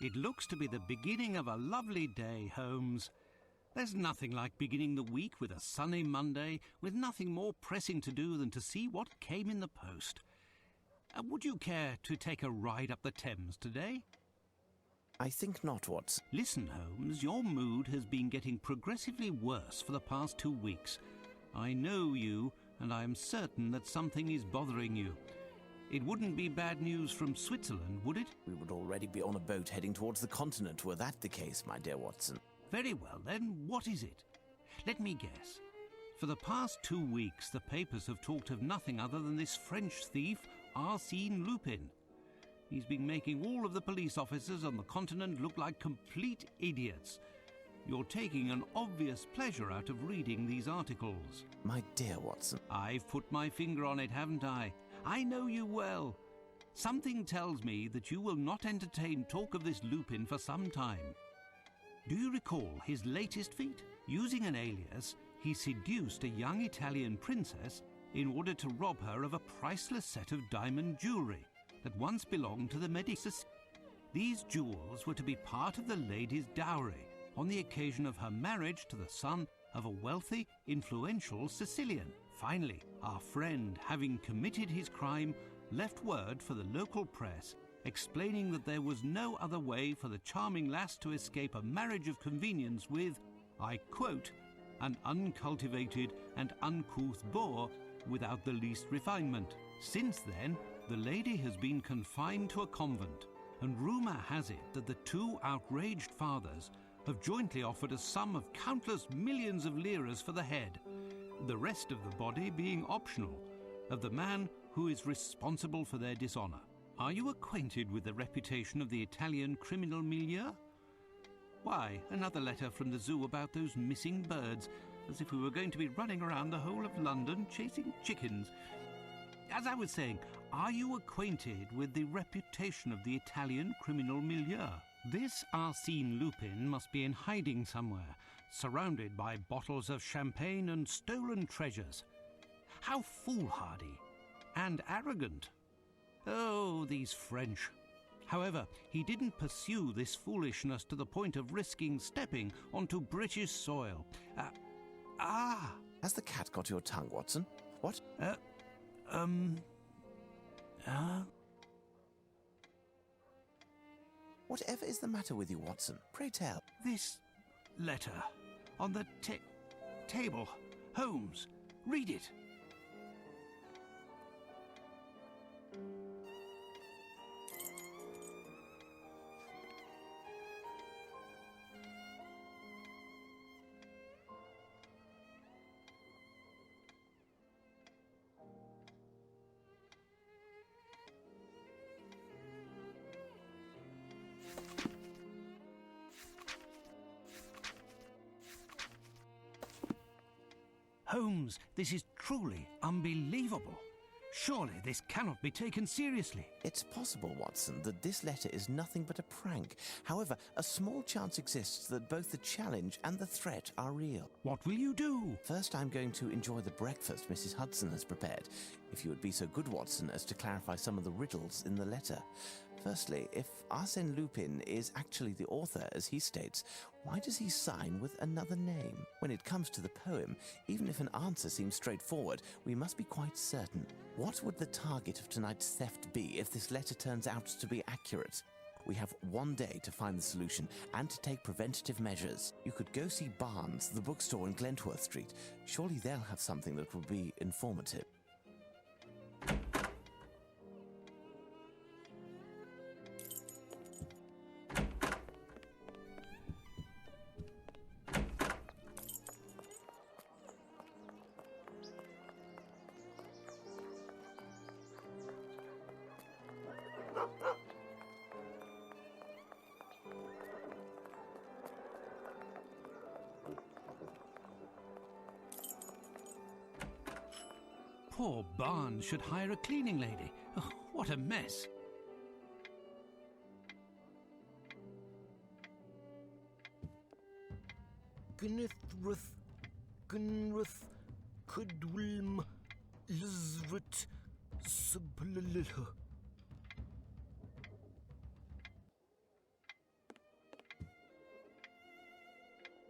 It looks to be the beginning of a lovely day, Holmes. There's nothing like beginning the week with a sunny Monday, with nothing more pressing to do than to see what came in the post. Would you care to take a ride up the Thames today? I think not, Watson. Listen, Holmes, your mood has been getting progressively worse for the past 2 weeks. I know you, and I am certain that something is bothering you. It wouldn't be bad news from Switzerland, would it? We would already be on a boat heading towards the continent were that the case, my dear Watson. Very well, then, what is it? Let me guess. For the past 2 weeks, the papers have talked of nothing other than this French thief, Arsène Lupin. He's been making all of the police officers on the continent look like complete idiots. You're taking an obvious pleasure out of reading these articles. My dear Watson. I've put my finger on it, haven't I? I know you well. Something tells me that you will not entertain talk of this Lupin for some time. Do you recall his latest feat? Using an alias, he seduced a young Italian princess in order to rob her of a priceless set of diamond jewellery that once belonged to the Medici. These jewels were to be part of the lady's dowry on the occasion of her marriage to the son of a wealthy, influential Sicilian. Finally, our friend, having committed his crime, left word for the local press explaining that there was no other way for the charming lass to escape a marriage of convenience with, I quote, an uncultivated and uncouth boor without the least refinement. Since then, the lady has been confined to a convent, and rumour has it that the two outraged fathers have jointly offered a sum of countless millions of liras for the head, the rest of the body being optional, of the man who is responsible for their dishonour. Are you acquainted with the reputation of the Italian criminal milieu? Why, another letter from the zoo about those missing birds, as if we were going to be running around the whole of London chasing chickens. As I was saying, are you acquainted with the reputation of the Italian criminal milieu? This Arsène Lupin must be in hiding somewhere, surrounded by bottles of champagne and stolen treasures. How foolhardy and arrogant. Oh, these French. However, he didn't pursue this foolishness to the point of risking stepping onto British soil. Has the cat got your tongue, Watson? What? Whatever is the matter with you, Watson? Pray tell. This letter on the table. Holmes, read it. Holmes, this is truly unbelievable. Surely this cannot be taken seriously. It's possible, Watson, that this letter is nothing but a prank. However, a small chance exists that both the challenge and the threat are real. What will you do? First, I'm going to enjoy the breakfast Mrs. Hudson has prepared. If you would be so good, Watson, as to clarify some of the riddles in the letter. Firstly, if Arsène Lupin is actually the author, as he states, why does he sign with another name? When it comes to the poem, even if an answer seems straightforward, we must be quite certain. What would the target of tonight's theft be if this letter turns out to be accurate? We have 1 day to find the solution and to take preventative measures. You could go see Barnes, the bookstore in Glentworth Street. Surely they'll have something that will be informative. Poor Barnes should hire a cleaning lady. Oh, what a mess. Gnithruth, Cudwilm, Lizvit, Sublilha.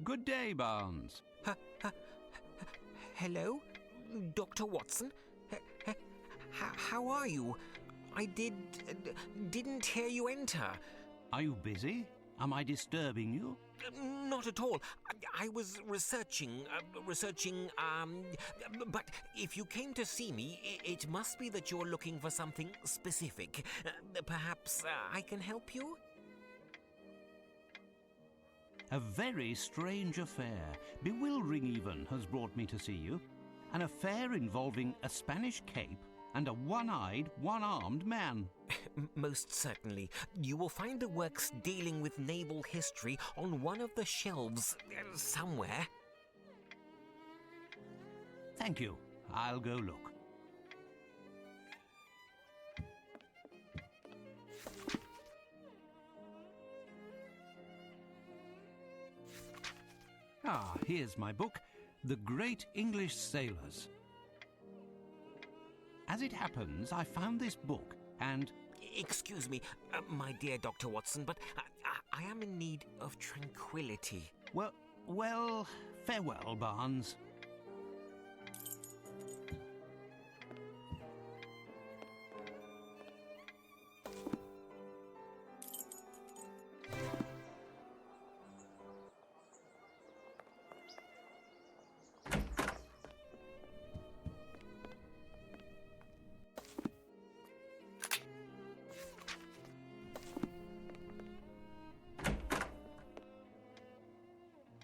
Good day, Barnes. Hello, Dr. Watson. How are you? I didn't hear you enter. Are you busy? Am I disturbing you? Not at all. I was researching, but if you came to see me, it must be that you're looking for something specific. Perhaps I can help you? A very strange affair, bewildering even, has brought me to see you. An affair involving a Spanish cape and a one-eyed, one-armed man. Most certainly. You will find the works dealing with naval history on one of the shelves somewhere. Thank you. I'll go look. Ah, here's my book, The Great English Sailors. As it happens, I found this book and... Excuse me, my dear Dr. Watson, but I am in need of tranquility. Well, farewell, Barnes.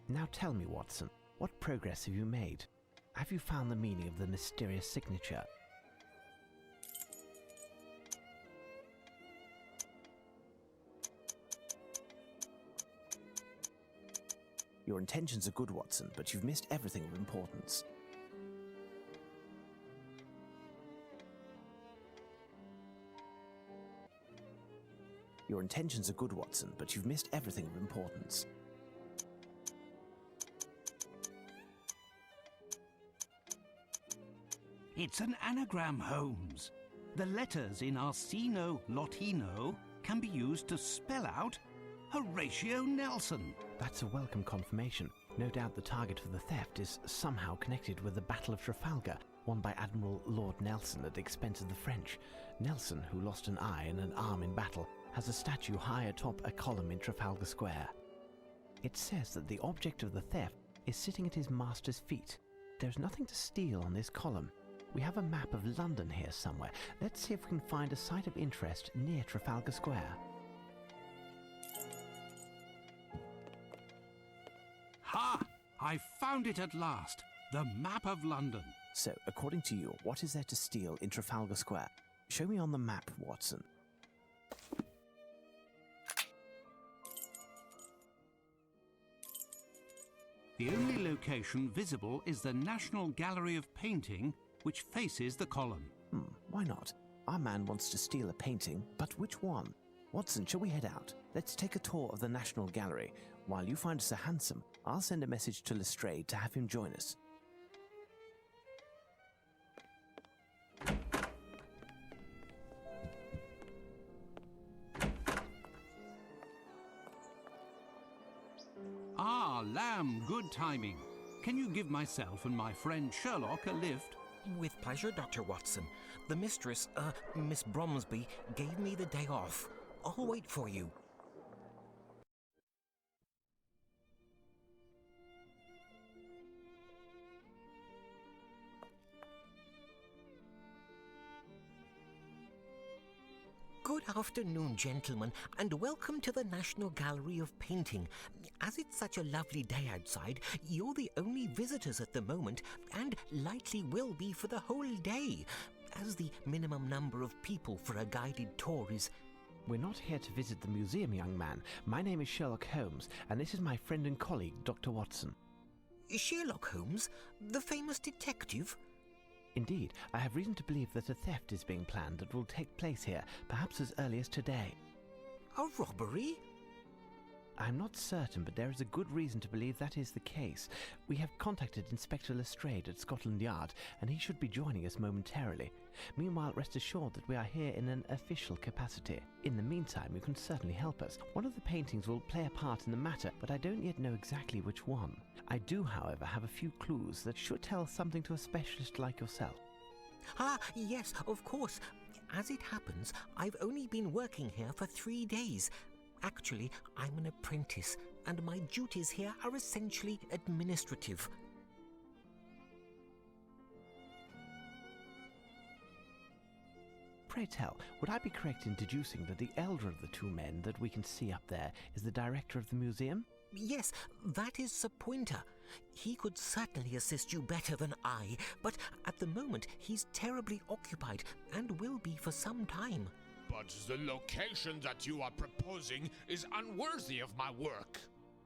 Now tell me, Watson, what progress have you made? Have you found the meaning of the mysterious signature? Your intentions are good, Watson, but you've missed everything of importance. Your intentions are good, Watson, but you've missed everything of importance. It's an anagram, Holmes. The letters in Arsino Lotino can be used to spell out Horatio Nelson. That's a welcome confirmation. No doubt the target for the theft is somehow connected with the Battle of Trafalgar, won by Admiral Lord Nelson at the expense of the French. Nelson, who lost an eye and an arm in battle, has a statue high atop a column in Trafalgar Square. It says that the object of the theft is sitting at his master's feet. There's nothing to steal on this column. We have a map of London here somewhere. Let's see if we can find a site of interest near Trafalgar Square. Ha! I found it at last. The map of London. So, according to you, what is there to steal in Trafalgar Square? Show me on the map, Watson. The only location visible is the National Gallery of Painting, which faces the column. Why not? Our man wants to steal a painting, but which one? Watson, shall we head out? Let's take a tour of the National Gallery. While you find us a hansom, I'll send a message to Lestrade to have him join us. Ah, Lamb, good timing. Can you give myself and my friend Sherlock a lift? With pleasure, Dr. Watson. The mistress, Miss Bromsby, gave me the day off. I'll wait for you. Good afternoon, gentlemen, and welcome to the National Gallery of Painting. As it's such a lovely day outside, you're the only visitors at the moment, and likely will be for the whole day, as the minimum number of people for a guided tour is... We're not here to visit the museum, young man. My name is Sherlock Holmes, and this is my friend and colleague, Dr. Watson. Sherlock Holmes, the famous detective? Indeed, I have reason to believe that a theft is being planned that will take place here, perhaps as early as today. A robbery? I'm not certain, but there is a good reason to believe that is the case. We have contacted Inspector Lestrade at Scotland Yard, and he should be joining us momentarily. Meanwhile, rest assured that we are here in an official capacity. In the meantime, you can certainly help us. One of the paintings will play a part in the matter, but I don't yet know exactly which one. I do, however, have a few clues that should tell something to a specialist like yourself. Ah, yes, of course. As it happens, I've only been working here for 3 days. Actually, I'm an apprentice, and my duties here are essentially administrative. Pray tell, would I be correct in deducing that the elder of the two men that we can see up there is the director of the museum? Yes, that is Sir Pointer. He could certainly assist you better than I, but at the moment he's terribly occupied and will be for some time. But the location that you are proposing is unworthy of my work.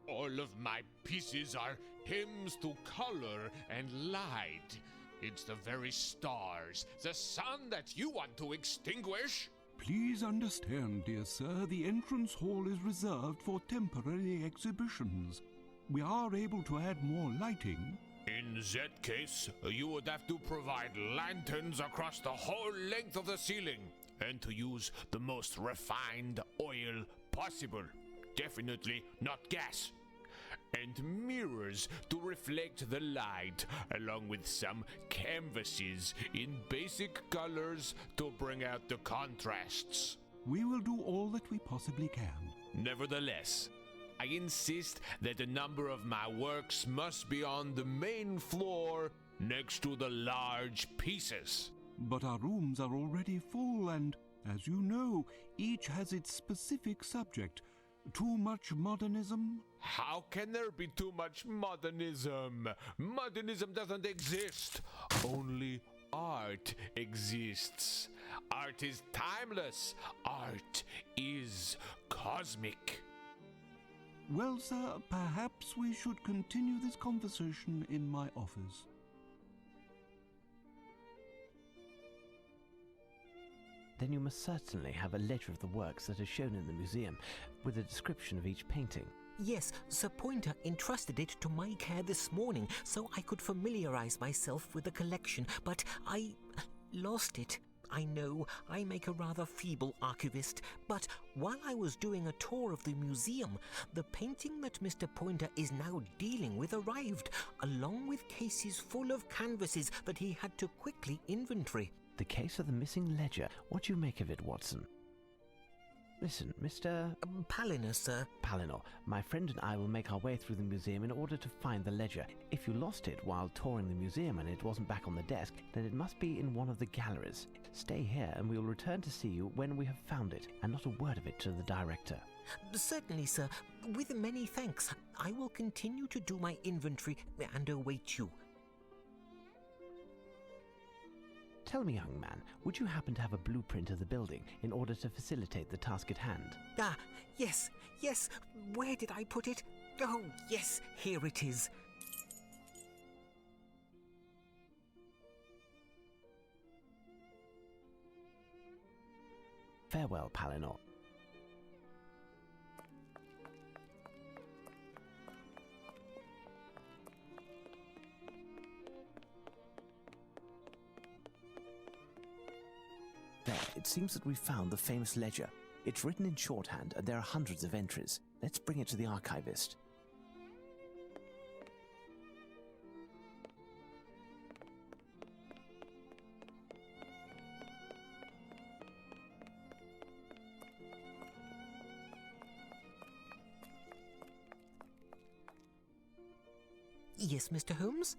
All of my pieces are hymns to color and light. It's the very stars, the sun that you want to extinguish. Please understand, dear sir, the entrance hall is reserved for temporary exhibitions. We are able to add more lighting. In that case, you would have to provide lanterns across the whole length of the ceiling, and to use the most refined oil possible. Definitely not gas. And mirrors to reflect the light, along with some canvases in basic colors to bring out the contrasts. We will do all that we possibly can. Nevertheless, I insist that a number of my works must be on the main floor next to the large pieces. But our rooms are already full, and, as you know, each has its specific subject. Too much modernism? How can there be too much modernism? Modernism doesn't exist. Only art exists. Art is timeless. Art is cosmic. Well, sir, perhaps we should continue this conversation in my office. Then you must certainly have a ledger of the works that are shown in the museum, with a description of each painting. Yes, Sir Pointer entrusted it to my care this morning so I could familiarize myself with the collection, but I lost it. I know I make a rather feeble archivist, but while I was doing a tour of the museum, the painting that Mr. Pointer is now dealing with arrived, along with cases full of canvases that he had to quickly inventory. The case of the missing ledger. What do you make of it, Watson? Listen, Mr. Palinor, sir. Palinor, my friend and I will make our way through the museum in order to find the ledger. If you lost it while touring the museum and it wasn't back on the desk, then it must be in one of the galleries. Stay here and we will return to see you when we have found it, and not a word of it to the director. Certainly, sir. With many thanks. I will continue to do my inventory and await you. Tell me, young man, would you happen to have a blueprint of the building in order to facilitate the task at hand? Ah, yes. Where did I put it? Oh, yes, here it is. Farewell, Palinor. There, it seems that we've found the famous ledger. It's written in shorthand, and there are hundreds of entries. Let's bring it to the archivist. Yes, Mr. Holmes?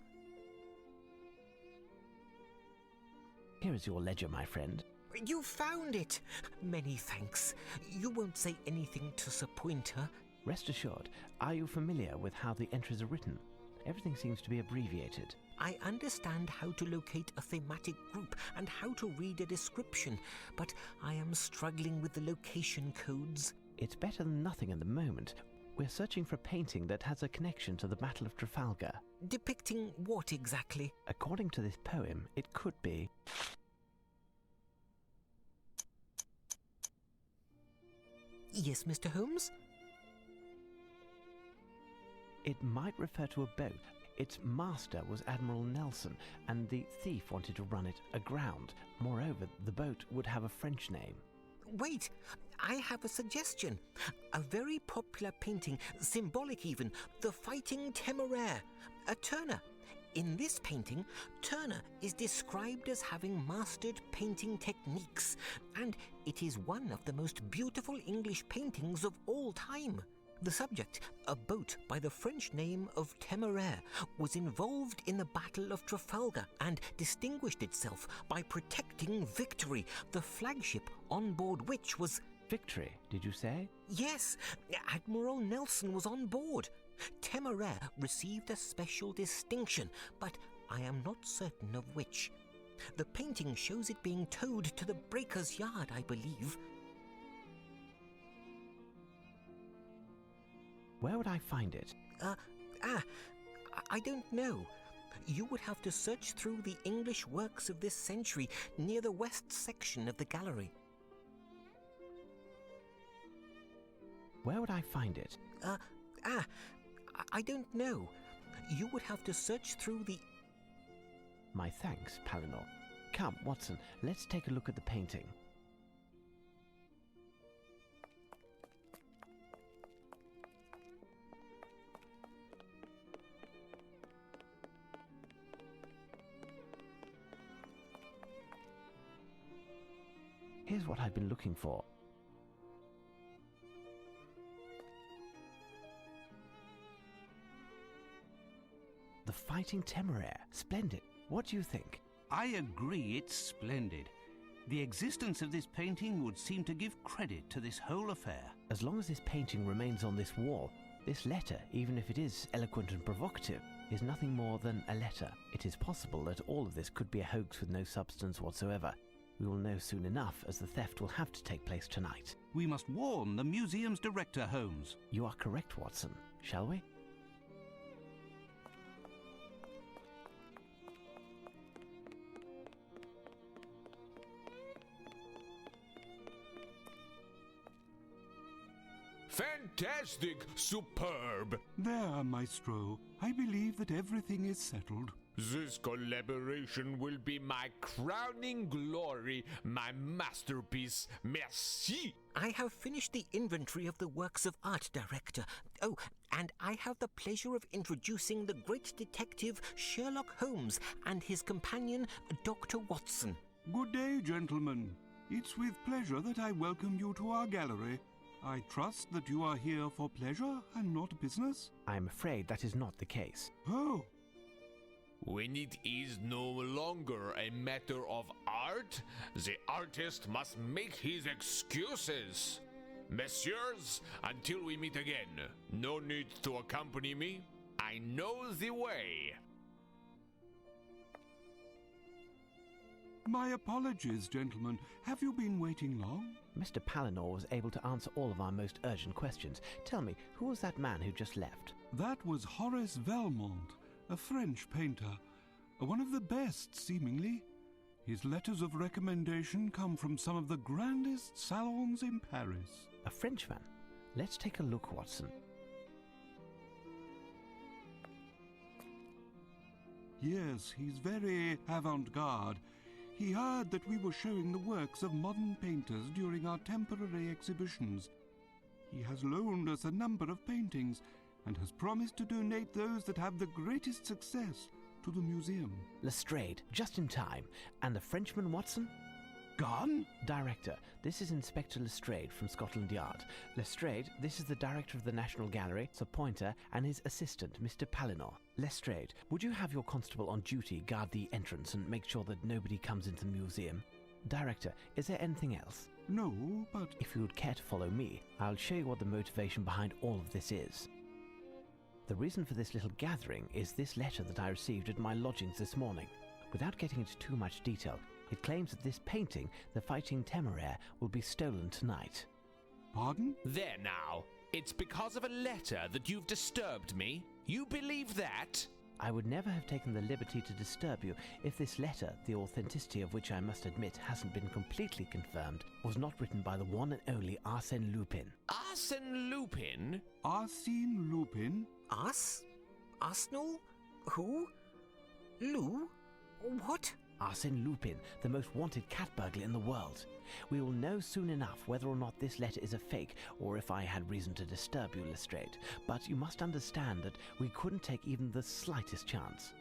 Here is your ledger, my friend. You found it! Many thanks. You won't say anything to Sir Pointer? Rest assured. Are you familiar with how the entries are written? Everything seems to be abbreviated. I understand how to locate a thematic group and how to read a description, but I am struggling with the location codes. It's better than nothing at the moment. We're searching for a painting that has a connection to the Battle of Trafalgar. Depicting what exactly? According to this poem, it could be... Yes, Mr. Holmes? It might refer to a boat. Its master was Admiral Nelson, and the thief wanted to run it aground. Moreover, the boat would have a French name. Wait, I have a suggestion. A very popular painting, symbolic even, the Fighting Temeraire, a Turner. In this painting, Turner is described as having mastered painting techniques, and it is one of the most beautiful English paintings of all time. The subject, a boat by the French name of Temeraire, was involved in the Battle of Trafalgar and distinguished itself by protecting Victory, the flagship on board which was... Victory, did you say? Yes, Admiral Nelson was on board. Temeraire received a special distinction, but I am not certain of which. The painting shows it being towed to the breaker's yard, I believe. Where would I find it? I don't know. You would have to search through the English works of this century near the west section of the gallery. Where would I find it? I don't know. You would have to search through the... My thanks, Palinor. Come, Watson, let's take a look at the painting. Here's what I've been looking for. The Fighting Temeraire. Splendid. What do you think? I agree, it's splendid. The existence of this painting would seem to give credit to this whole affair. As long as this painting remains on this wall, this letter, even if it is eloquent and provocative, is nothing more than a letter. It is possible that all of this could be a hoax with no substance whatsoever. We will know soon enough, as the theft will have to take place tonight. We must warn the museum's director, Holmes. You are correct, Watson. Shall we? Fantastic! Superb! There, Maestro. I believe that everything is settled. This collaboration will be my crowning glory, my masterpiece. Merci! I have finished the inventory of the works of art, Director. Oh, and I have the pleasure of introducing the great detective Sherlock Holmes and his companion, Dr. Watson. Good day, gentlemen. It's with pleasure that I welcome you to our gallery. I trust that you are here for pleasure and not business? I am afraid that is not the case. Oh. When it is no longer a matter of art, the artist must make his excuses. Messieurs, until we meet again, no need to accompany me. I know the way. My apologies, gentlemen. Have you been waiting long? Mr. Palinor was able to answer all of our most urgent questions. Tell me, who was that man who just left? That was Horace Valmont, a French painter. One of the best, seemingly. His letters of recommendation come from some of the grandest salons in Paris. A Frenchman? Let's take a look, Watson. Yes, he's very avant-garde. He heard that we were showing the works of modern painters during our temporary exhibitions. He has loaned us a number of paintings and has promised to donate those that have the greatest success to the museum. Lestrade, just in time. And the Frenchman, Watson? Gone? Director, this is Inspector Lestrade from Scotland Yard. Lestrade, this is the Director of the National Gallery, Sir Pointer, and his assistant, Mr. Palinor. Lestrade, would you have your constable on duty guard the entrance and make sure that nobody comes into the museum? Director, is there anything else? No, but... If you would care to follow me, I'll show you what the motivation behind all of this is. The reason for this little gathering is this letter that I received at my lodgings this morning. Without getting into too much detail, it claims that this painting, the Fighting Temeraire, will be stolen tonight. Pardon? There now. It's because of a letter that you've disturbed me. You believe that? I would never have taken the liberty to disturb you if this letter, the authenticity of which I must admit hasn't been completely confirmed, was not written by the one and only Arsène Lupin. Arsène Lupin? Arsène Lupin? Arsenal? Who? Lou? What? Arsène Lupin, the most wanted cat burglar in the world. We will know soon enough whether or not this letter is a fake, or if I had reason to disturb you, Lestrade. But you must understand that we couldn't take even the slightest chance.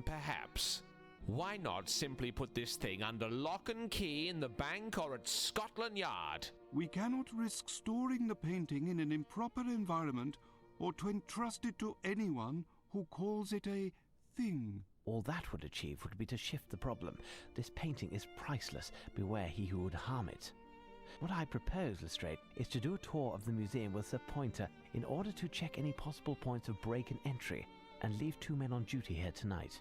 Perhaps. Why not simply put this thing under lock and key in the bank or at Scotland Yard? We cannot risk storing the painting in an improper environment or to entrust it to anyone who calls it a thing. All that would achieve would be to shift the problem. This painting is priceless. Beware he who would harm it. What I propose, Lestrade, is to do a tour of the museum with Sir Pointer in order to check any possible points of break and entry, and leave 2 men on duty here tonight.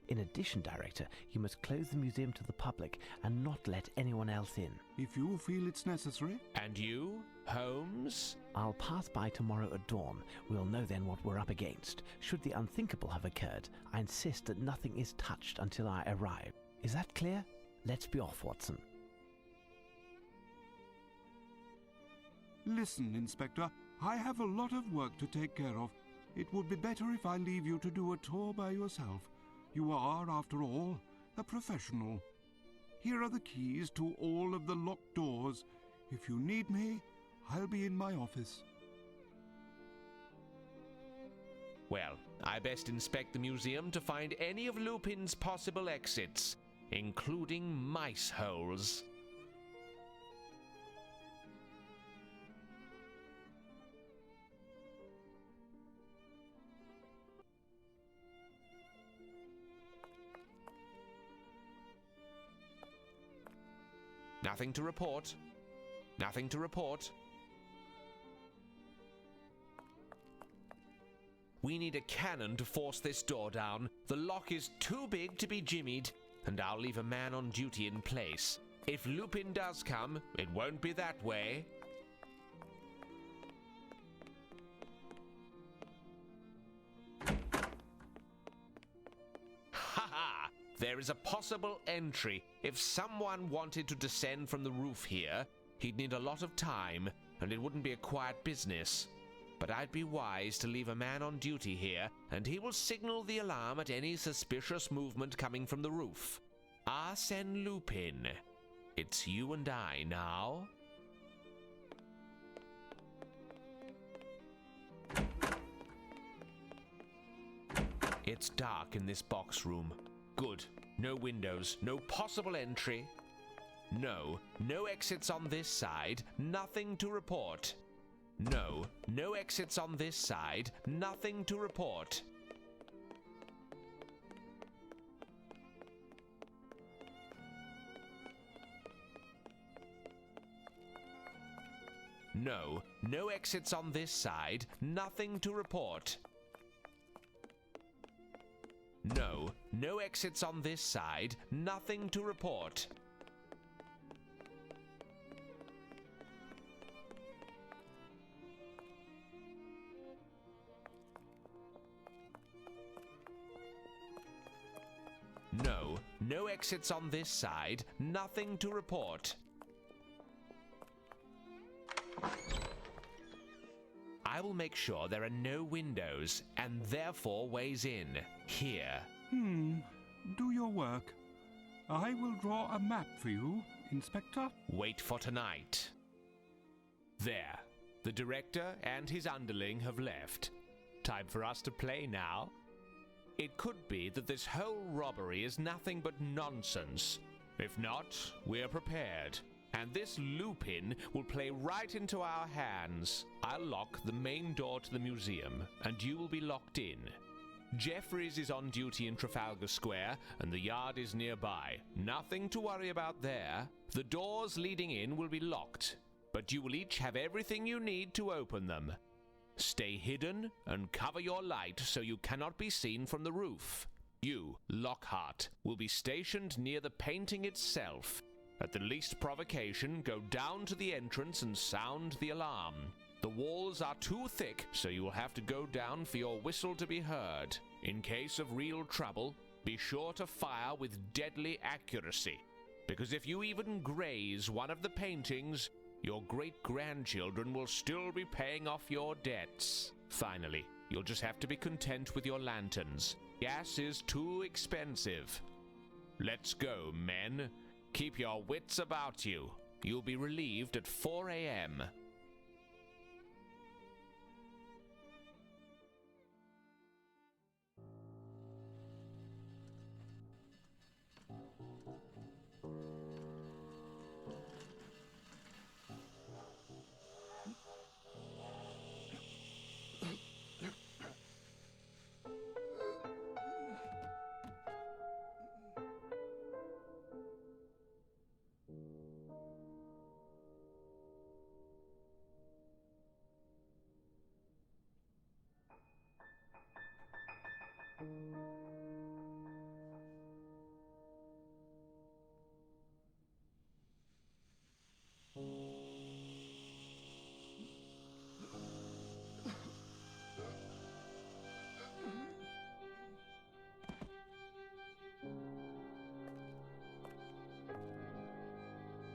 In addition, Director, you must close the museum to the public and not let anyone else in. If you feel it's necessary. And you, Holmes? I'll pass by tomorrow at dawn. We'll know then what we're up against. Should the unthinkable have occurred, I insist that nothing is touched until I arrive. Is that clear? Let's be off, Watson. Listen, Inspector, I have a lot of work to take care of. It would be better if I leave you to do a tour by yourself. You are, after all, a professional. Here are the keys to all of the locked doors. If you need me, I'll be in my office. Well, I best inspect the museum to find any of Lupin's possible exits, including mice holes. Nothing to report. Nothing to report. We need a cannon to force this door down. The lock is too big to be jimmied, and I'll leave a man on duty in place. If Lupin does come, it won't be that way. Ha-ha! There is a possible entry. If someone wanted to descend from the roof here, he'd need a lot of time, and it wouldn't be a quiet business. But I'd be wise to leave a man on duty here, and he will signal the alarm at any suspicious movement coming from the roof. Arsène Lupin. It's you and I now. It's dark in this box room. Good. No windows, no possible entry. No exits on this side, nothing to report. No exits on this side, nothing to report. No exits on this side, nothing to report. No exits on this side, nothing to report. No exits on this side, nothing to report. I will make sure there are no windows, and therefore ways in. Here. Do your work. I will draw a map for you, Inspector. Wait for tonight. There. The director and his underling have left. Time for us to play now. It could be that this whole robbery is nothing but nonsense. If not, we're prepared. And this Lupin will play right into our hands. I'll lock the main door to the museum, and you will be locked in. Jeffries is on duty in Trafalgar Square, and the yard is nearby. Nothing to worry about there. The doors leading in will be locked, but you will each have everything you need to open them. Stay hidden and cover your light so you cannot be seen from the roof. You, Lockhart, will be stationed near the painting itself. At the least provocation, go down to the entrance and sound the alarm. The walls are too thick, so you will have to go down for your whistle to be heard. In case of real trouble, be sure to fire with deadly accuracy, because if you even graze one of the paintings, your great-grandchildren will still be paying off your debts. Finally, you'll just have to be content with your lanterns. Gas is too expensive. Let's go, men. Keep your wits about you. You'll be relieved at 4 a.m.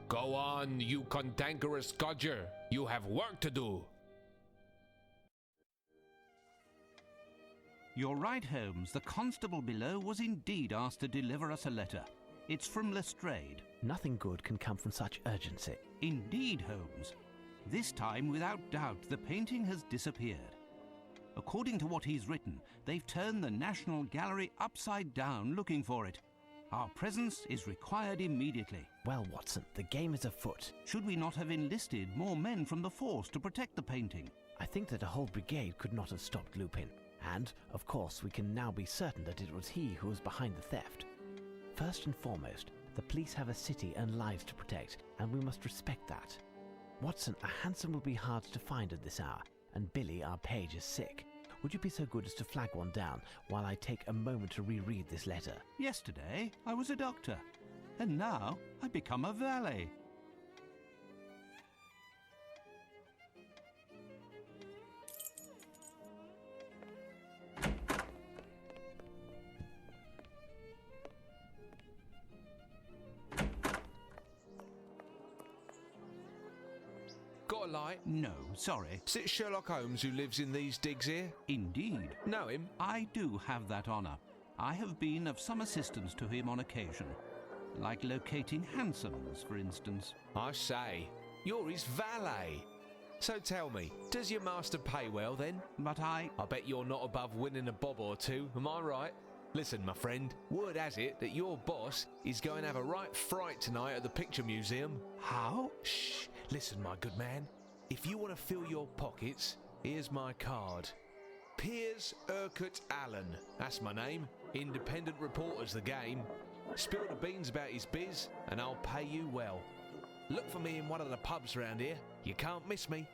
Go on, you cantankerous codger. You have work to do. You're right, Holmes. The constable below was indeed asked to deliver us a letter. It's from Lestrade. Nothing good can come from such urgency. Indeed, Holmes. This time, without doubt, the painting has disappeared. According to what he's written, they've turned the National Gallery upside down looking for it. Our presence is required immediately. Well, Watson, the game is afoot. Should we not have enlisted more men from the force to protect the painting? I think that a whole brigade could not have stopped Lupin. And, of course, we can now be certain that it was he who was behind the theft. First and foremost, the police have a city and lives to protect, and we must respect that. Watson, a hansom will be hard to find at this hour, and Billy, our page, is sick. Would you be so good as to flag one down while I take a moment to reread this letter? Yesterday, I was a doctor, and now I become a valet. Got a light? No, sorry. Is it Sherlock Holmes who lives in these digs here? Indeed. Know him? I do have that honour. I have been of some assistance to him on occasion, like locating hansoms, for instance. I say, you're his valet. So tell me, does your master pay well then? But I bet you're not above winning a bob or two, am I right? Listen, my friend, word has it that your boss is going to have a right fright tonight at the Picture Museum. How? Shh, listen, my good man. If you want to fill your pockets, here's my card. Piers Urquhart Allen, that's my name. Independent reporter's the game. Spill the beans about his biz, and I'll pay you well. Look for me in one of the pubs round here. You can't miss me.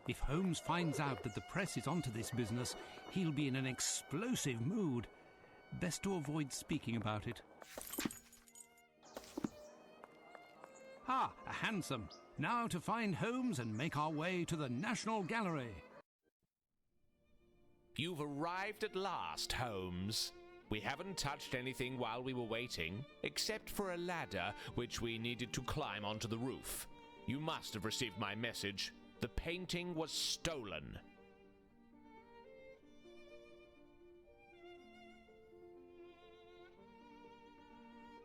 If Holmes finds out that the press is onto this business, he'll be in an explosive mood. Best to avoid speaking about it. Ah, a hansom. Now to find Holmes and make our way to the National Gallery. You've arrived at last, Holmes. We haven't touched anything while we were waiting, except for a ladder which we needed to climb onto the roof. You must have received my message. The painting was stolen.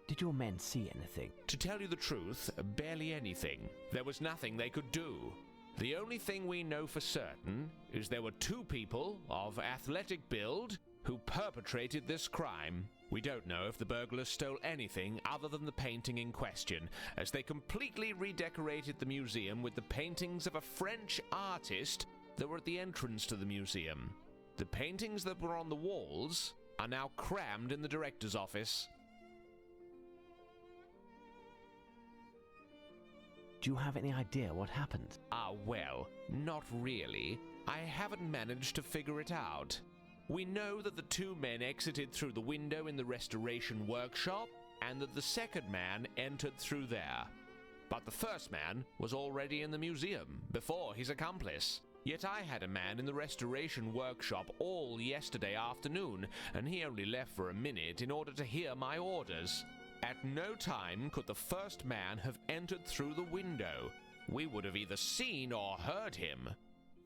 Did your men see anything? To tell you the truth, barely anything. There was nothing they could do. The only thing we know for certain is there were two people of athletic build who perpetrated this crime. We don't know if the burglars stole anything other than the painting in question, as they completely redecorated the museum with the paintings of a French artist that were at the entrance to the museum. The paintings that were on the walls are now crammed in the director's office. Do you have any idea what happened? Well, not really. I haven't managed to figure it out. We know that the two men exited through the window in the restoration workshop, and that the second man entered through there. But the first man was already in the museum before his accomplice. Yet I had a man in the restoration workshop all yesterday afternoon, and he only left for a minute in order to hear my orders. At no time could the first man have entered through the window. We would have either seen or heard him.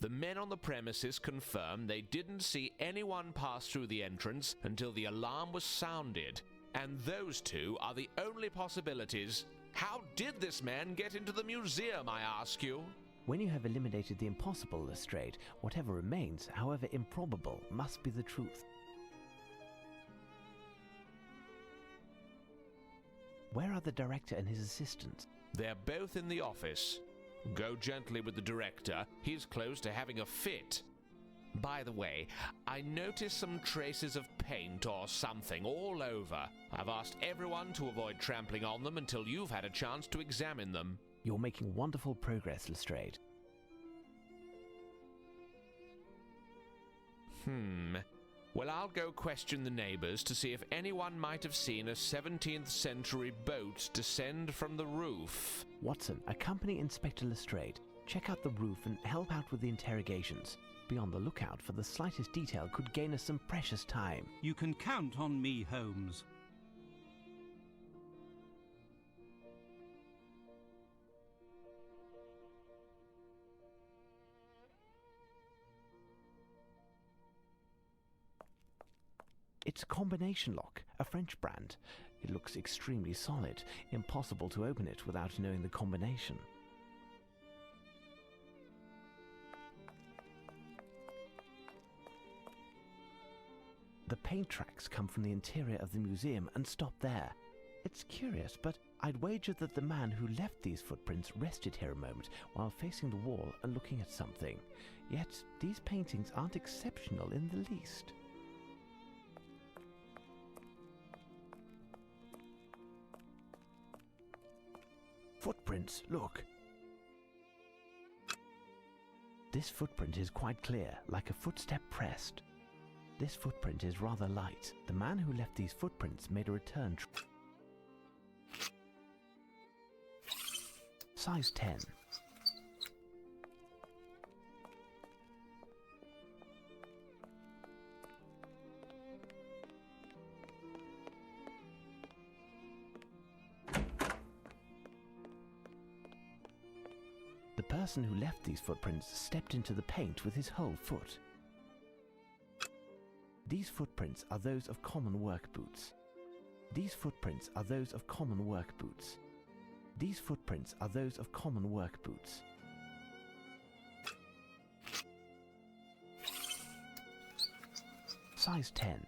The men on the premises confirm they didn't see anyone pass through the entrance until the alarm was sounded. And those two are the only possibilities. How did this man get into the museum, I ask you? When you have eliminated the impossible, Lestrade, whatever remains, however improbable, must be the truth. Where are the director and his assistant? They're both in the office. Go gently with the director. He's close to having a fit. By the way, I noticed some traces of paint or something all over. I've asked everyone to avoid trampling on them until you've had a chance to examine them. You're making wonderful progress, Lestrade. Well, I'll go question the neighbors to see if anyone might have seen a 17th century boat descend from the roof. Watson, accompany Inspector Lestrade. Check out the roof and help out with the interrogations. Be on the lookout for the slightest detail could gain us some precious time. You can count on me, Holmes. It's a combination lock, a French brand. It looks extremely solid. Impossible to open it without knowing the combination. The paint tracks come from the interior of the museum and stop there. It's curious, but I'd wager that the man who left these footprints rested here a moment while facing the wall and looking at something. Yet these paintings aren't exceptional in the least. Footprints, look. This footprint is quite clear, like a footstep pressed. This footprint is rather light. The man who left these footprints made a return size 10. The person who left these footprints stepped into the paint with his whole foot. These footprints are those of common work boots. These footprints are those of common work boots. These footprints are those of common work boots. Size 10.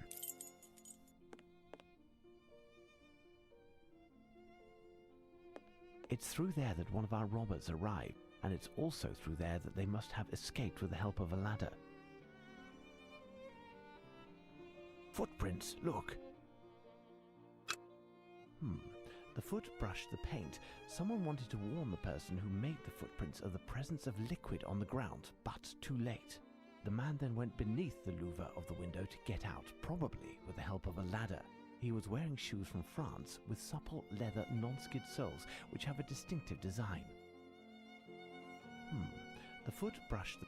It's through there that one of our robbers arrived, and it's also through there that they must have escaped with the help of a ladder. Footprints, look! The foot brushed the paint. Someone wanted to warn the person who made the footprints of the presence of liquid on the ground, but too late. The man then went beneath the louver of the window to get out, probably with the help of a ladder. He was wearing shoes from France with supple leather non-skid soles which have a distinctive design. The foot brushed the...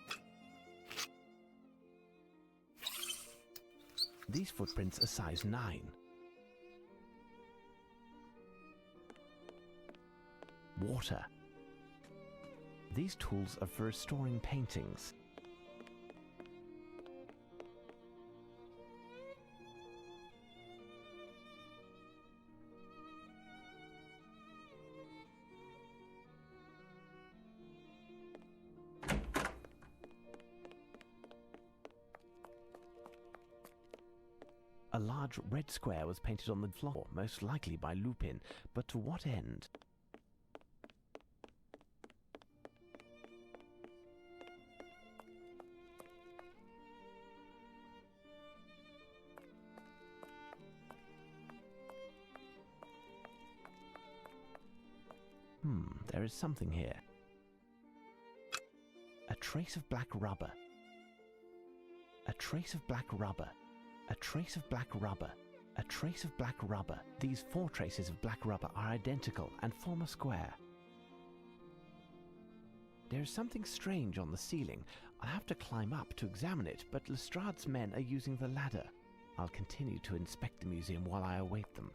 These footprints are size 9. Water. These tools are for restoring paintings. A large red square was painted on the floor, most likely by Lupin, but to what end? There is something here. A trace of black rubber. A trace of black rubber. A trace of black rubber. A trace of black rubber. These 4 traces of black rubber are identical and form a square. There is something strange on the ceiling. I'll have to climb up to examine it, but Lestrade's men are using the ladder. I'll continue to inspect the museum while I await them.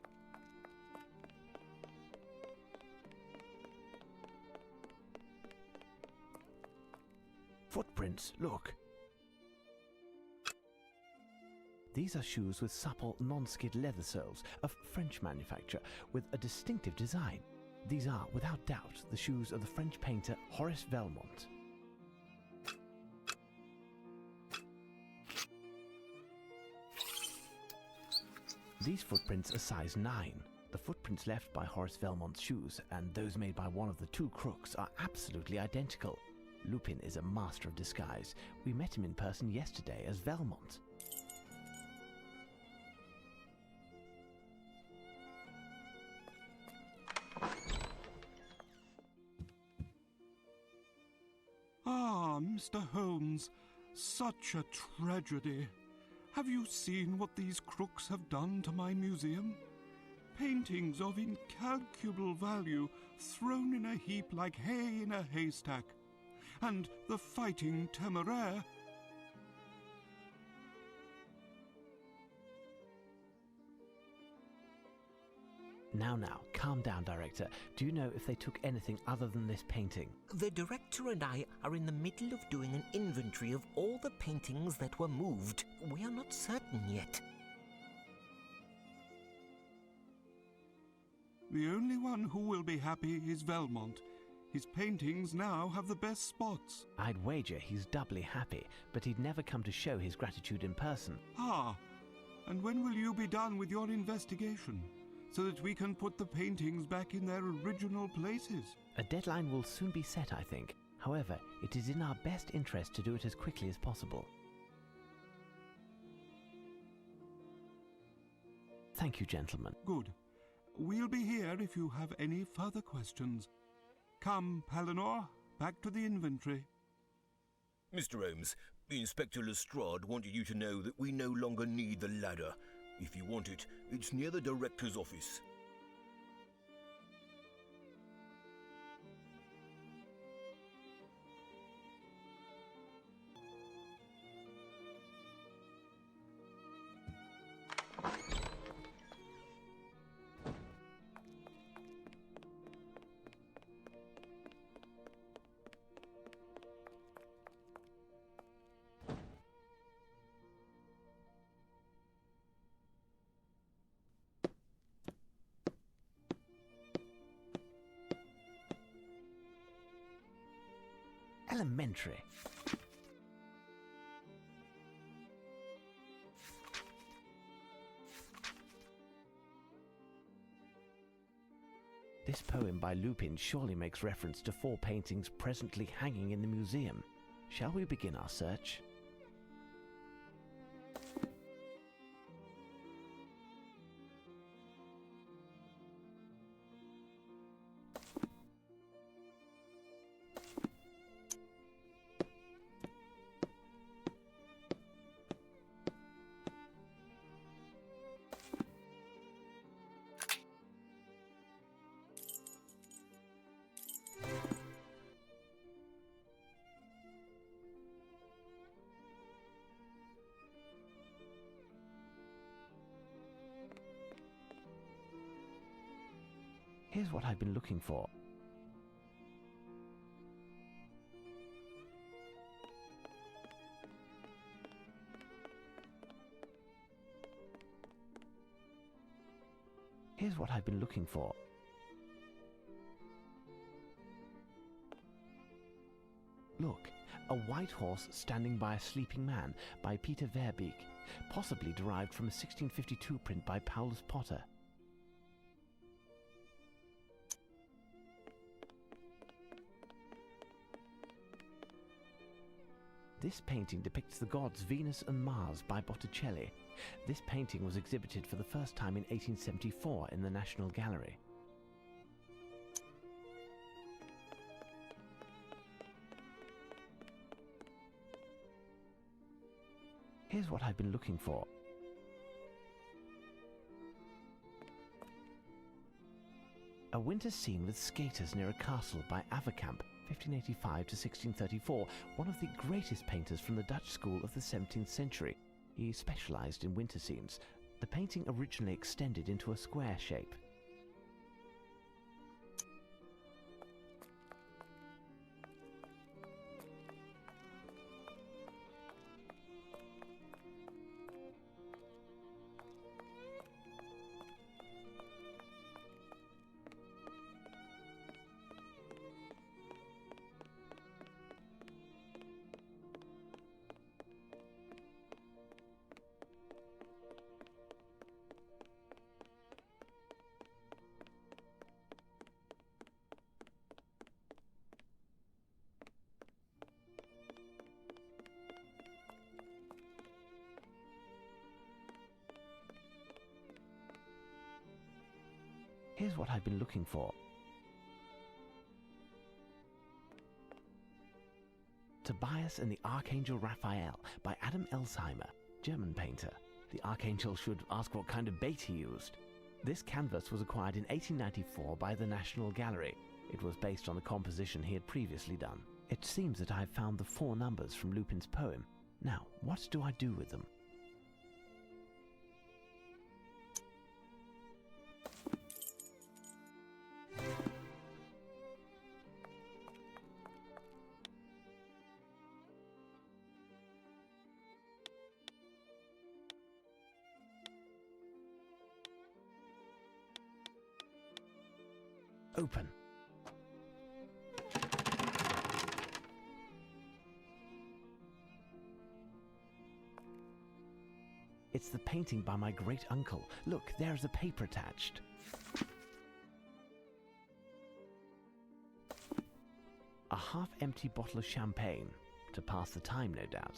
Footprints, look! These are shoes with supple, non-skid leather soles of French manufacture with a distinctive design. These are, without doubt, the shoes of the French painter Horace Velmont. These footprints are size 9. The footprints left by Horace Velmont's shoes and those made by one of the two crooks are absolutely identical. Lupin is a master of disguise. We met him in person yesterday as Velmont. Ah, Mr. Holmes, such a tragedy. Have you seen what these crooks have done to my museum? Paintings of incalculable value thrown in a heap like hay in a haystack. And the Fighting Temeraire. Now, calm down, Director. Do you know if they took anything other than this painting? The director and I are in the middle of doing an inventory of all the paintings that were moved. We are not certain yet. The only one who will be happy is Velmont. His paintings now have the best spots. I'd wager he's doubly happy, but he'd never come to show his gratitude in person. Ah, and when will you be done with your investigation, so that we can put the paintings back in their original places? A deadline will soon be set, I think. However, it is in our best interest to do it as quickly as possible. Thank you, gentlemen. Good. We'll be here if you have any further questions. Come, Palinor, back to the inventory. Mr. Holmes, Inspector Lestrade wanted you to know that we no longer need the ladder. If you want it, it's near the director's office. Elementary. This poem by Lupin surely makes reference to 4 paintings presently hanging in the museum. Shall we begin our search? Here's what I've been looking for. Here's what I've been looking for. Look, a white horse standing by a sleeping man by Peter Verbeek, possibly derived from a 1652 print by Paulus Potter. This painting depicts the gods Venus and Mars by Botticelli. This painting was exhibited for the first time in 1874 in the National Gallery. Here's what I've been looking for. A winter scene with skaters near a castle by Avercamp, 1585 to 1634, one of the greatest painters from the Dutch school of the 17th century. He specialized in winter scenes. The painting originally extended into a square shape. Here's what I've been looking for. Tobias and the Archangel Raphael by Adam Elsheimer, German painter. The Archangel should ask what kind of bait he used. This canvas was acquired in 1894 by the National Gallery. It was based on a composition he had previously done. It seems that I have found the 4 numbers from Lupin's poem. Now, what do I do with them? Open. It's the painting by my great uncle. Look, there's a paper attached. A half-empty bottle of champagne, to pass the time, no doubt.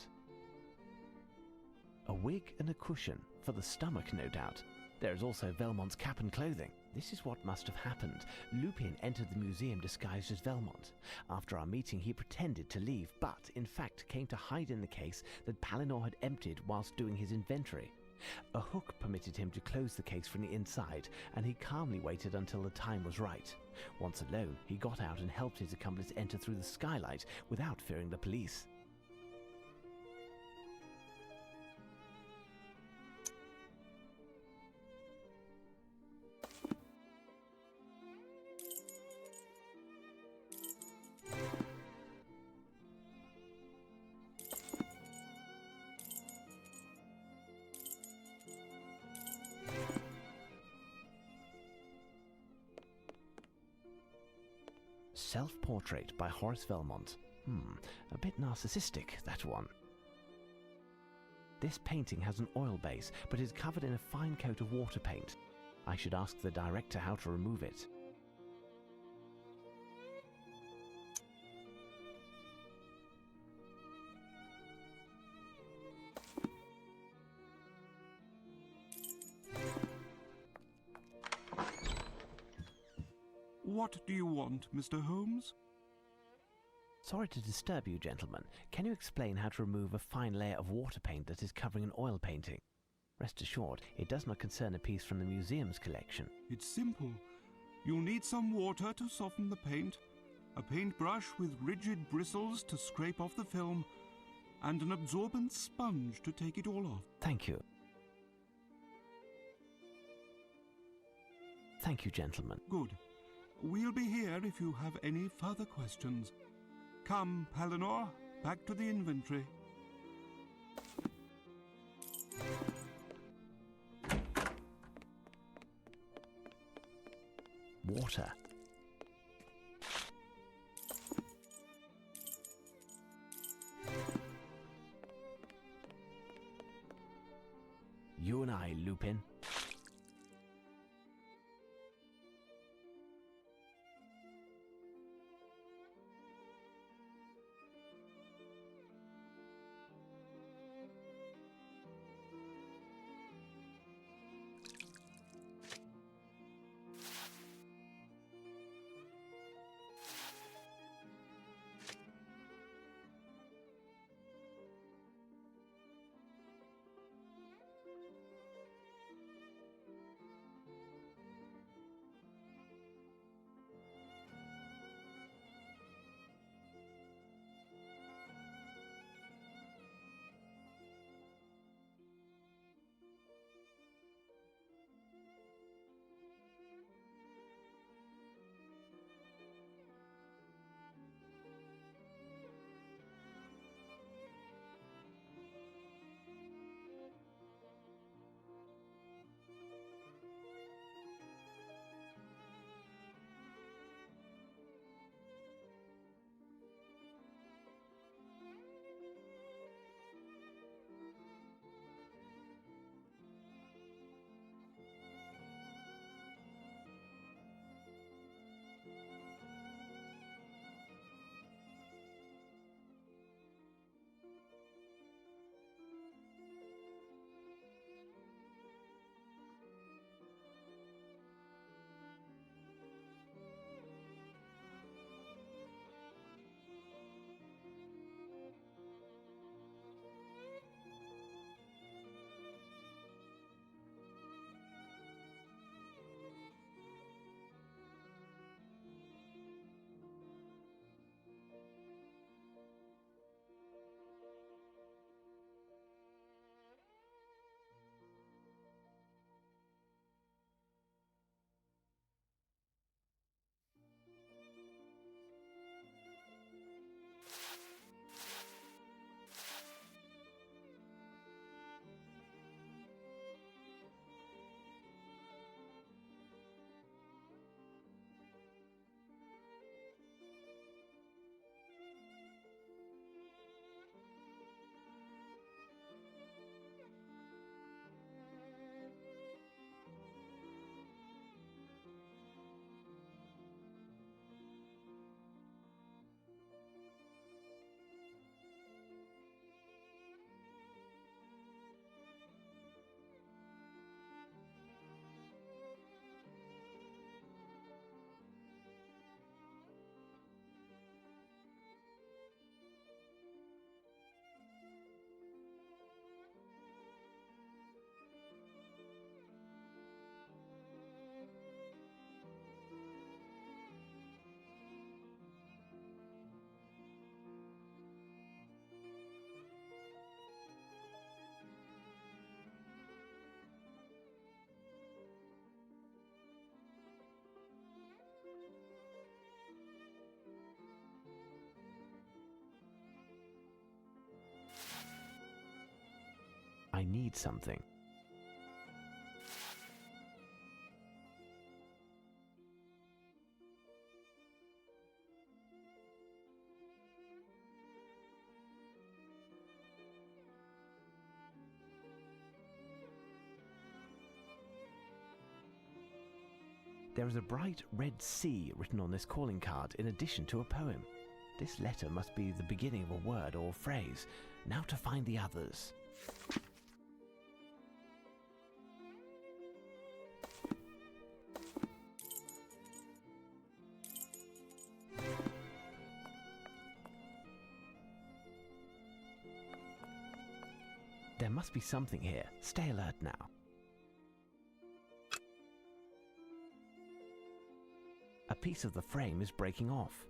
A wig and a cushion, for the stomach, no doubt. There is also Velmont's cap and clothing. This is what must have happened. Lupin entered the museum disguised as Velmont. After our meeting, he pretended to leave, but in fact came to hide in the case that Palinor had emptied whilst doing his inventory. A hook permitted him to close the case from the inside, and he calmly waited until the time was right. Once alone, he got out and helped his accomplice enter through the skylight without fearing the police. Self-portrait by Horace Velmont. A bit narcissistic, that one. This painting has an oil base, but is covered in a fine coat of water paint. I should ask the director how to remove it. What do you want, Mr. Holmes? Sorry to disturb you, gentlemen. Can you explain how to remove a fine layer of water paint that is covering an oil painting? Rest assured, it does not concern a piece from the museum's collection. It's simple. You'll need some water to soften the paint, a paintbrush with rigid bristles to scrape off the film, and an absorbent sponge to take it all off. Thank you. Thank you, gentlemen. Good. We'll be here if you have any further questions. Come, Palinor, back to the inventory. Water. You and I, Lupin. need something. There is a bright red C written on this calling card in addition to a poem. This letter must be the beginning of a word or phrase. Now to find the others. There must be something here. Stay alert now. A piece of the frame is breaking off.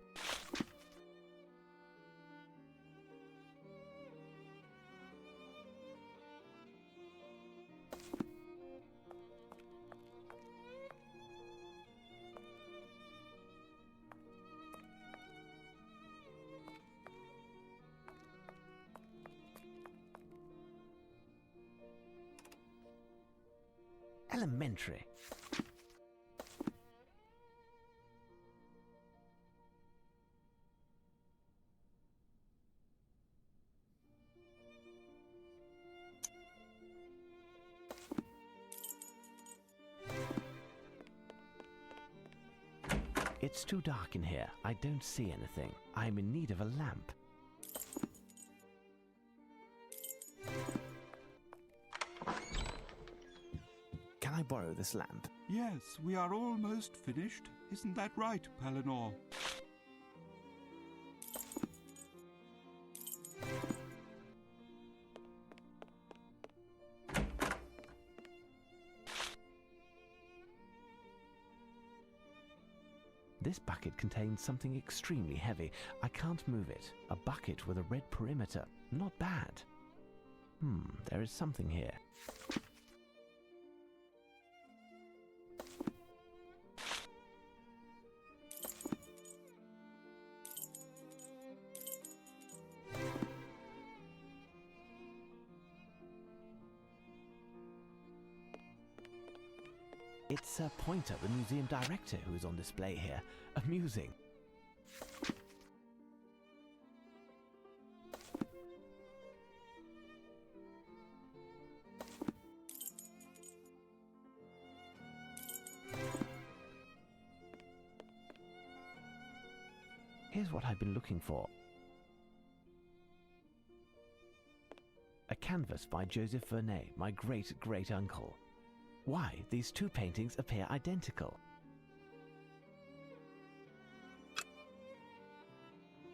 Elementary. It's too dark in here. I don't see anything. I'm in need of a lamp. Can I borrow this lamp? Yes, we are almost finished. Isn't that right, Palinor? This bucket contains something extremely heavy. I can't move it. A bucket with a red perimeter. Not bad. There is something here. It's Pointer, the museum director, who is on display here. Amusing. Here's what I've been looking for. A canvas by Joseph Vernet, my great-great-uncle. Why, these two paintings appear identical.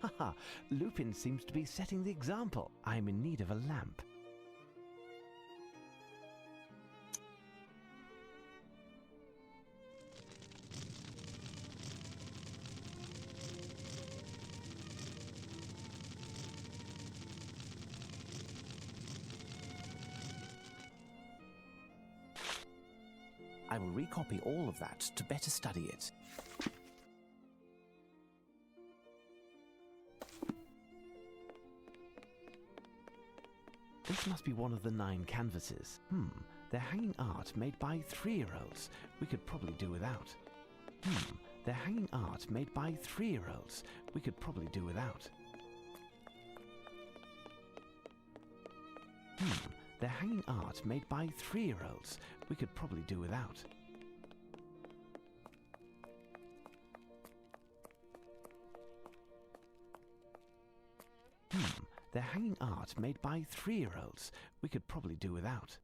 Haha, Lupin seems to be setting the example. I'm in need of a lamp. I will recopy all of that to better study it. This must be one of the 9 canvases. They're hanging art made by 3-year-olds. We could probably do without. They're hanging art made by 3-year-olds. We could probably do without. They're hanging art made by 3-year-olds. We could probably do without. They're hanging art made by 3-year-olds. We could probably do without.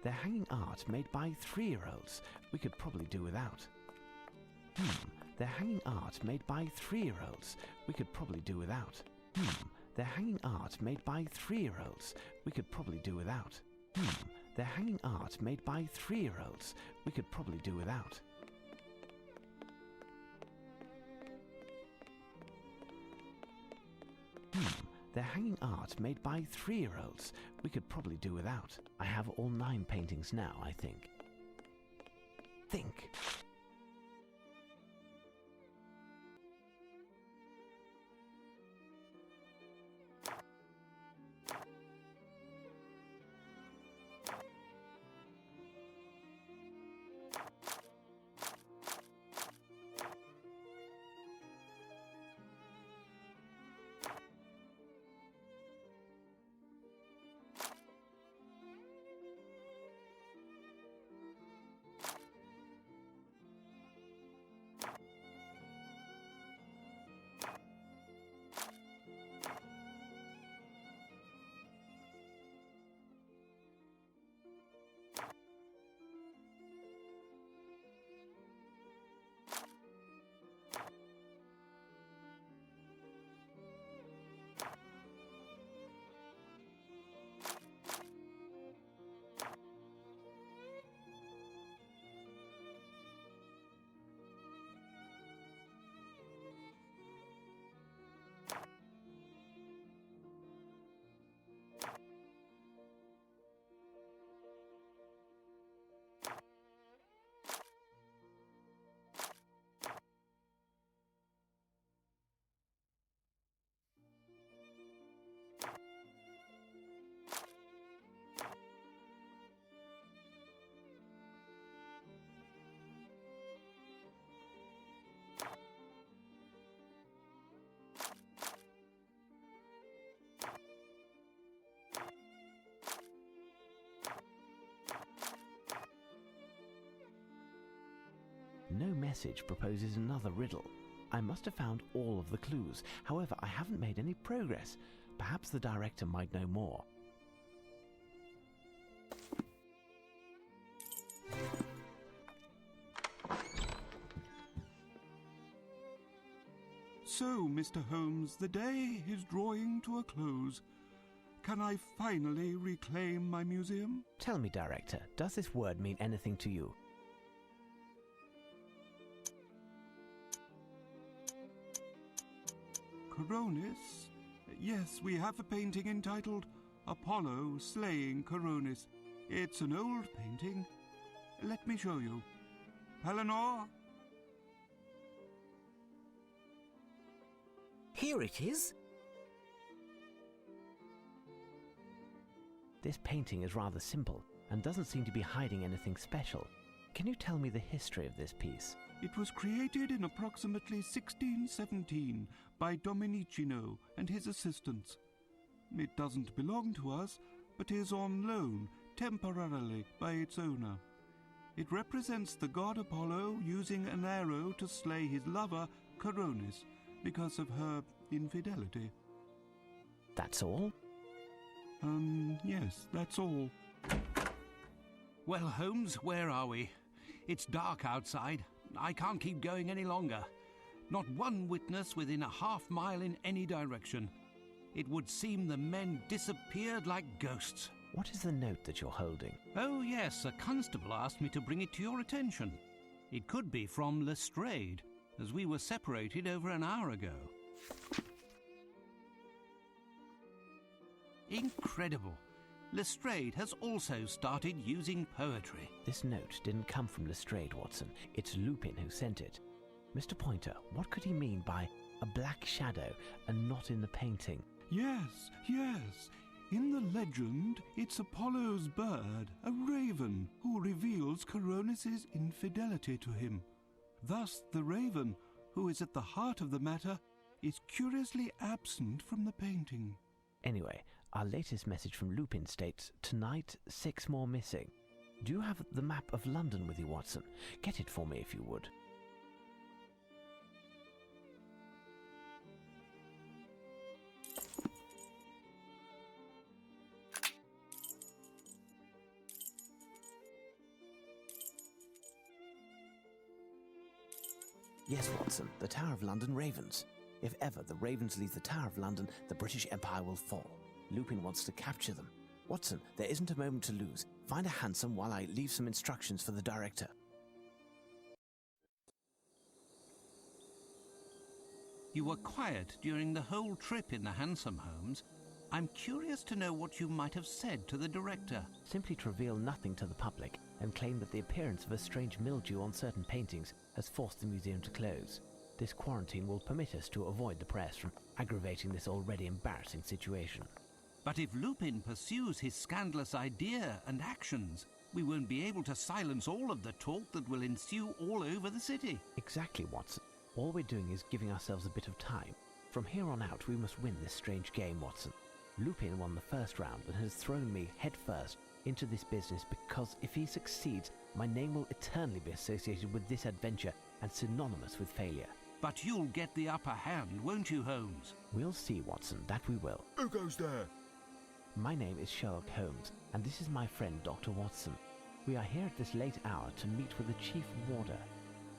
They're hanging art made by 3-year-olds. We could probably do without. They're hanging art made by 3-year-olds. We could probably do without. They're hanging art made by 3-year-olds. We could probably do without. They're hanging art made by 3-year-olds. We could probably do without. They're hanging art made by 3-year-olds. We could probably do without. I have all 9 paintings now, I think. Think. message proposes another riddle. I must have found all of the clues. However, I haven't made any progress. Perhaps the director might know more. So, Mr. Holmes, the day is drawing to a close. Can I finally reclaim my museum? Tell me, director, does this word mean anything to you? Coronis? Yes, we have a painting entitled Apollo Slaying Coronis. It's an old painting. Let me show you. Palinor? Here it is. This painting is rather simple and doesn't seem to be hiding anything special. Can you tell me the history of this piece? It was created in approximately 1617 by Domenichino and his assistants. It doesn't belong to us, but is on loan temporarily by its owner. It represents the god Apollo using an arrow to slay his lover, Coronis, because of her infidelity. That's all? Yes, that's all. Well, Holmes, where are we? It's dark outside. I can't keep going any longer. Not one witness within a half-mile in any direction. It would seem the men disappeared like ghosts. What is the note that you're holding? Oh, yes, a constable asked me to bring it to your attention. It could be from Lestrade, as we were separated over an hour ago. Incredible. Lestrade has also started using poetry. This note didn't come from Lestrade, Watson. It's Lupin who sent it. Mr. Pointer, what could he mean by a black shadow and not in the painting? Yes, yes. In the legend, it's Apollo's bird, a raven, who reveals Coronis' infidelity to him. Thus, the raven, who is at the heart of the matter, is curiously absent from the painting. Anyway, our latest message from Lupin states, tonight, 6 more missing. Do you have the map of London with you, Watson? Get it for me if you would. Yes, Watson, the Tower of London Ravens. If ever the Ravens leave the Tower of London, the British Empire will fall. Lupin wants to capture them. Watson, there isn't a moment to lose. Find a hansom while I leave some instructions for the director. You were quiet during the whole trip in the hansom, Holmes. I'm curious to know what you might have said to the director. Simply to reveal nothing to the public and claim that the appearance of a strange mildew on certain paintings has forced the museum to close. This quarantine will permit us to avoid the press from aggravating this already embarrassing situation. But if Lupin pursues his scandalous idea and actions, we won't be able to silence all of the talk that will ensue all over the city. Exactly, Watson. All we're doing is giving ourselves a bit of time. From here on out, we must win this strange game, Watson. Lupin won the first round and has thrown me headfirst into this business because if he succeeds, my name will eternally be associated with this adventure and synonymous with failure. But you'll get the upper hand, won't you, Holmes? We'll see, Watson, that we will. Who goes there? My name is Sherlock Holmes, and this is my friend Dr. Watson. We are here at this late hour to meet with the Chief Warder.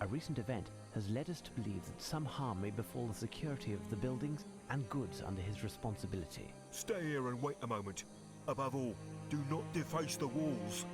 A recent event has led us to believe that some harm may befall the security of the buildings and goods under his responsibility. Stay here and wait a moment. Above all, do not deface the walls.